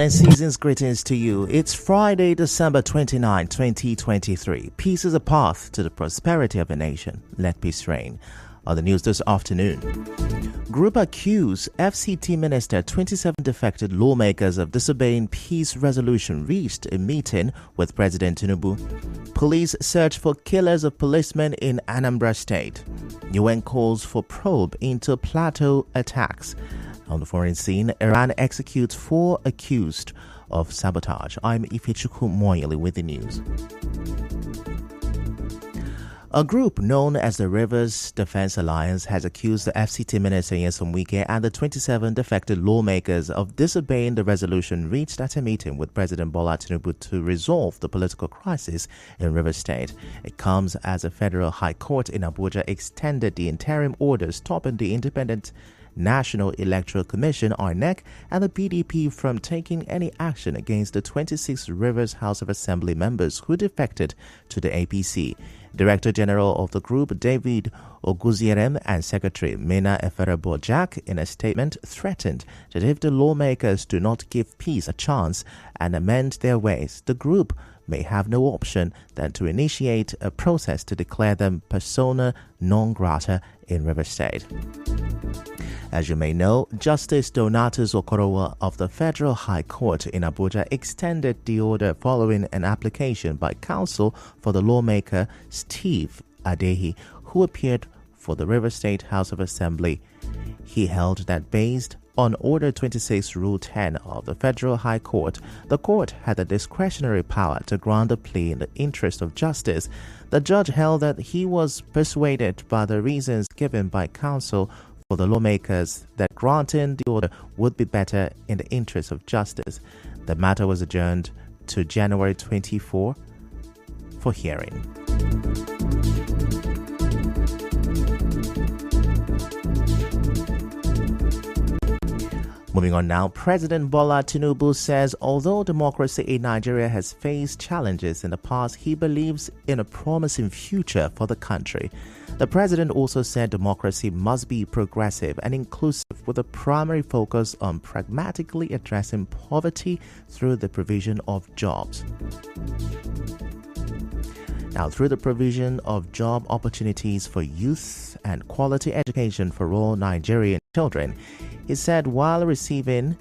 and season's greetings to you. It's Friday, December 29, 2023. Peace is a path to the prosperity of a nation. Let peace reign. On the news this afternoon, group accuse FCT Minister 27 defected lawmakers of disobeying peace resolution reached a meeting with President Tinubu. Police search for killers of policemen in Anambra State. UN calls for probe into plateau attacks. On the foreign scene, Iran executes 4 accused of sabotage. I'm Ifechukwu Moyeli with the news. A group known as the Rivers Defense Alliance has accused the FCT Minister Nyesom Wike and the 27 defected lawmakers of disobeying the resolution reached at a meeting with President Bola Tinubu to resolve the political crisis in Rivers State. It comes as a federal high court in Abuja extended the interim order stopping the Independent National Electoral Commission (INEC) and the PDP from taking any action against the 26 Rivers House of Assembly members who defected to the APC. Director General of the group, David Oguzierem, and Secretary Mena Eferebo-Jack, in a statement, threatened that if the lawmakers do not give peace a chance and amend their ways, the group may have no option than to initiate a process to declare them persona non grata in Rivers State. As you may know, Justice Donatus Okorowa of the Federal High Court in Abuja extended the order following an application by counsel for the lawmaker Steve Adehi, who appeared for the Rivers State House of Assembly. He held that based on Order 26 Rule 10 of the Federal High Court, the court had the discretionary power to grant a plea in the interest of justice. The judge held that he was persuaded by the reasons given by counsel for the lawmakers that granting the order would be better in the interest of justice. The matter was adjourned to January 24 for hearing. Moving on now, President Bola Tinubu says although democracy in Nigeria has faced challenges in the past, he believes in a promising future for the country. The president also said democracy must be progressive and inclusive with a primary focus on pragmatically addressing poverty through the provision of jobs. Now, through the provision of job opportunities for youth and quality education for all Nigerian children, he said while receiving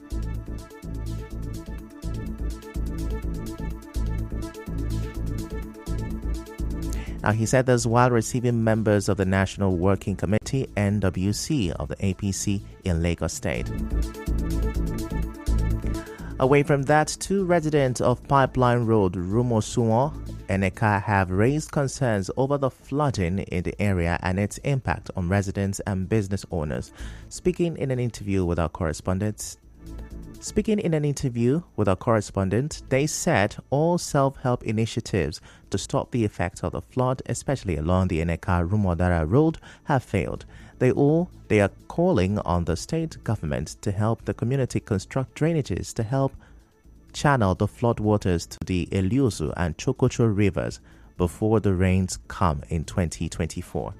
members of the National Working Committee (NWC) of the APC in Lagos State. Away from that, 2 residents of Pipeline Road, Rumosuwon, Eneka have raised concerns over the flooding in the area and its impact on residents and business owners. Speaking in an interview with our correspondent, they said all self-help initiatives to stop the effects of the flood, especially along the Eneka-Rumodara Road, have failed. They are calling on the state government to help the community construct drainages to help channel the floodwaters to the Eliusu and Chokocho rivers before the rains come in 2024.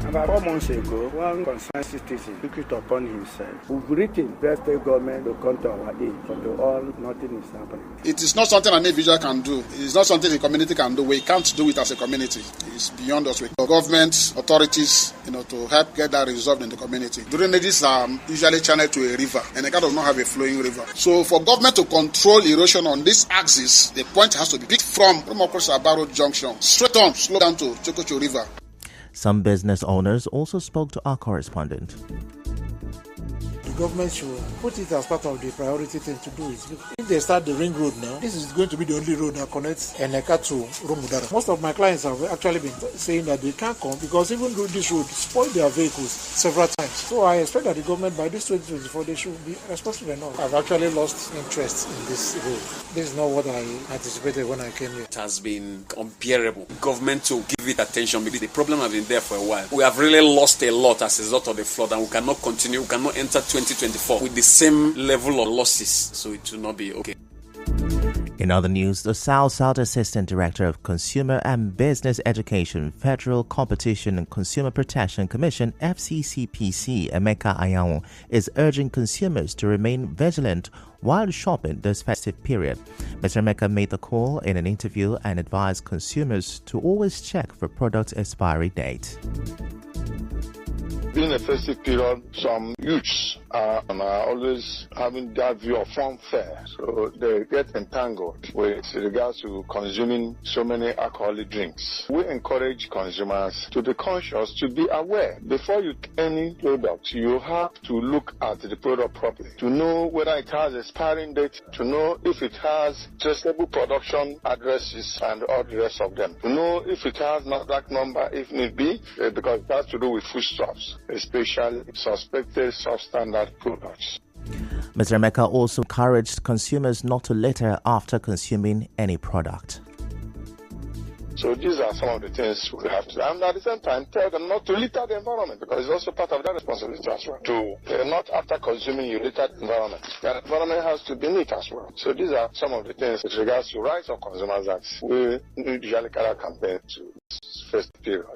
About 4 months ago, one concerned citizen took it upon himself. We've written the state government to come to our aid, but all nothing is happening. It is not something an individual can do. It is not something the community can do. We can't do it as a community. It's beyond us. The government, authorities, to help get that resolved in the community. Drainages are usually channeled to a river, and Eka does not have a flowing river. So for government to control erosion on this axis, the point has to be picked from Rumokros-Abaro Junction, straight on, slow down to Chokocho River. Some business owners also spoke to our correspondent. The government should put it as part of the priority thing to do it. If they start the ring road now, this is going to be the only road that connects Eneka to Rumudara. Most of my clients have actually been saying that they can't come because even though this road spoiled their vehicles several times. So I expect that the government by this 2024 they should be responsible enough. I've actually lost interest in this road. This is not what I anticipated when I came here. It has been unbearable. Government to give it attention because the problem has been there for a while. We have really lost a lot as a result of the flood, and we cannot continue. We cannot enter 2024 with the same level of losses. So it will not be okay. In other news, the South Assistant Director of Consumer and Business Education, Federal Competition and Consumer Protection Commission, FCCPC, Emeka Ayawu, is urging consumers to remain vigilant while shopping this festive period. Mr. Emeka made the call in an interview and advised consumers to always check for product expiry date. During the festive period, some youths are always having that view of fun fair, so they get entangled with regards to consuming so many alcoholic drinks. We encourage consumers to be conscious, to be aware. Before you take any product, you have to look at the product properly, to know whether it has expiring date, to know if it has traceable production addresses and all the rest of them, to know if it has NAFDAC number if need be, because it has to do with foodstuffs, especially suspected substandard products. Mr. Emeka also encouraged consumers not to litter after consuming any product. So these are some of the things we have to, and at the same time tell them not to litter the environment, because it's also part of their responsibility as well. To not after consuming you litter the environment. The environment has to be neat as well. So these are some of the things with regards to rights of consumers that we usually carry a campaign to this first period.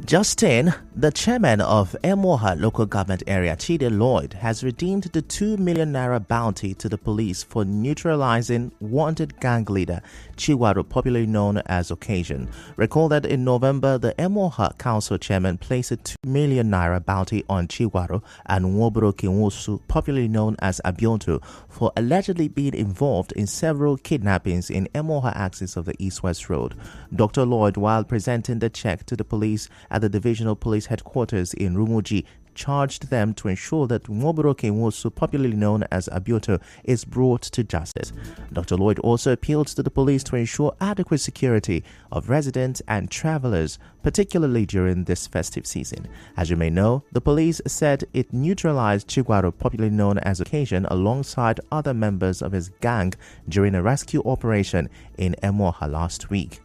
Justin, the chairman of Emoha local government area, Chide Lloyd, has redeemed the 2 million naira bounty to the police for neutralizing wanted gang leader Chiwaro, popularly known as Occasion. Recall that in November, the Emoha council chairman placed a 2 million naira bounty on Chiwaro and Nwoburo Kinwosu, popularly known as Abionto, for allegedly being involved in several kidnappings in Emoha axis of the East-West Road. Dr. Lloyd, while presenting the check to the police at the Divisional Police Headquarters in Rumuji, charged them to ensure that Nwoburo Kinwosu, popularly known as Abioto, is brought to justice. Dr. Lloyd also appealed to the police to ensure adequate security of residents and travelers, particularly during this festive season. As you may know, the police said it neutralized Chiwaro, popularly known as Occasion, alongside other members of his gang during a rescue operation in Emoha last week.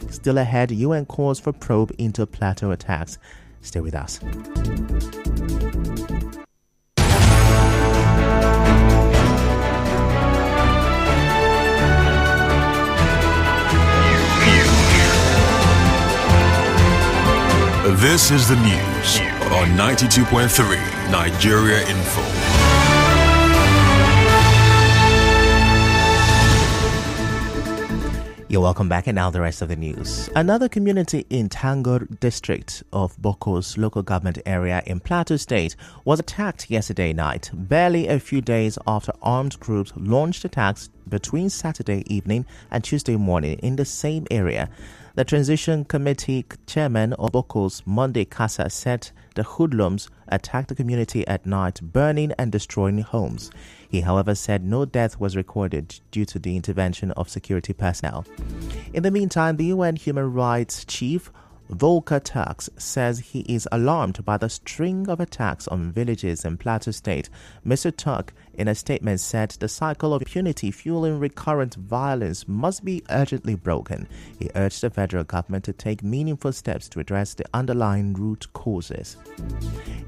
Still ahead, UN calls for probe into plateau attacks. Stay with us. This is the news on 92.3 Nigeria Info. You're welcome back, and now the rest of the news. Another community in Tangor district of Boko's local government area in Plateau State was attacked yesterday night, barely a few days after armed groups launched attacks between Saturday evening and Tuesday morning in the same area. The Transition Committee chairman of Boko's, Monday Kasa, said the hoodlums attacked the community at night, burning and destroying homes. He, however, said no death was recorded due to the intervention of security personnel. In the meantime, the UN Human Rights Chief, Volker Turks, says he is alarmed by the string of attacks on villages in Plateau State. Mr. Turk, in a statement, said the cycle of impunity fueling recurrent violence must be urgently broken. He urged the federal government to take meaningful steps to address the underlying root causes.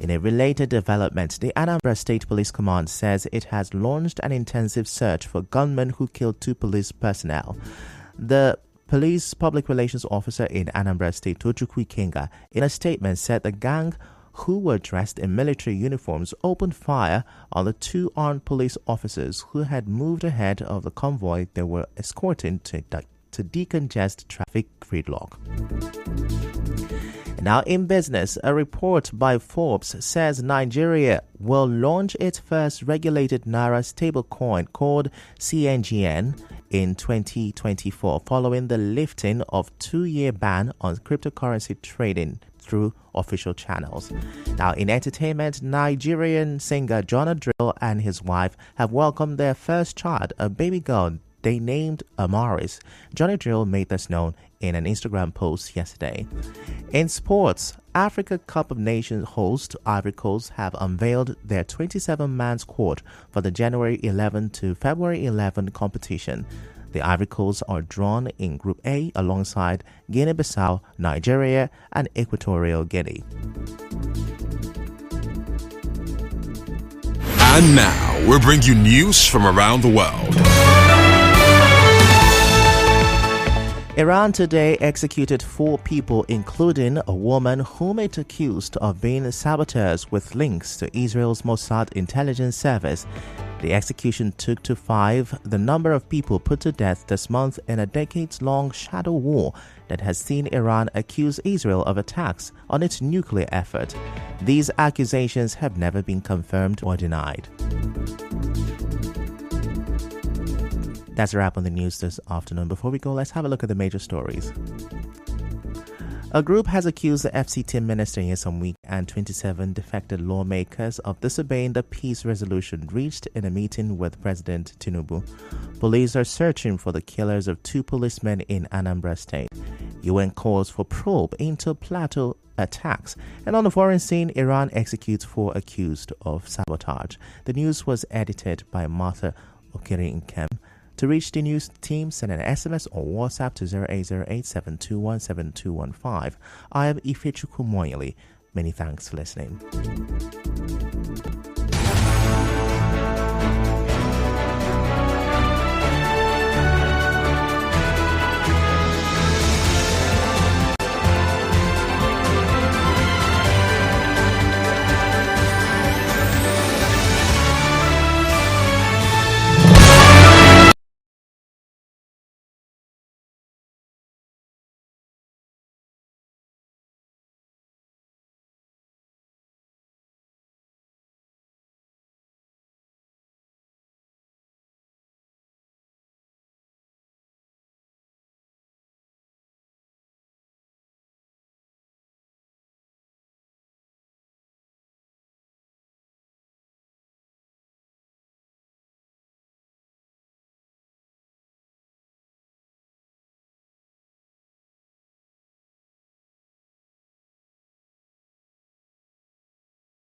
In a related development, the Anambra State Police Command says it has launched an intensive search for gunmen who killed 2 police personnel. The Police Public Relations Officer in Anambra State, Tochukwu Ikenga, in a statement said the gang, who were dressed in military uniforms, opened fire on the 2 armed police officers who had moved ahead of the convoy they were escorting to decongest traffic gridlock. Now in business, a report by Forbes says Nigeria will launch its first regulated Naira stablecoin called CNGN in 2024, following the lifting of 2-year ban on cryptocurrency trading through official channels. Now in entertainment, Nigerian singer Jonah Drill and his wife have welcomed their first child, a baby girl they named Amaris. Johnny Drill made this known in an Instagram post yesterday. In sports, Africa Cup of Nations host Ivory Coast have unveiled their 27-man squad for the January 11 to February 11 competition. The Ivory Coast are drawn in Group A alongside Guinea-Bissau, Nigeria, and Equatorial Guinea. And now, we'll bring you news from around the world. Iran today executed 4 people, including a woman whom it accused of being saboteurs with links to Israel's Mossad intelligence service. The execution took to 5 the number of people put to death this month in a decades-long shadow war that has seen Iran accuse Israel of attacks on its nuclear effort. These accusations have never been confirmed or denied. That's a wrap on the news this afternoon. Before we go, let's have a look at the major stories. A group has accused the FCT minister Nyesom Wike and 27 defected lawmakers of disobeying the peace resolution reached in a meeting with President Tinubu. Police are searching for the killers of 2 policemen in Anambra State. UN calls for probe into Plateau attacks. And on the foreign scene, Iran executes 4 accused of sabotage. The news was edited by Martha Okiri-Nkem. To reach the news team, send an SMS or WhatsApp to 0808-721-7215. I am Ifechukwu Moyeli. Many thanks for listening.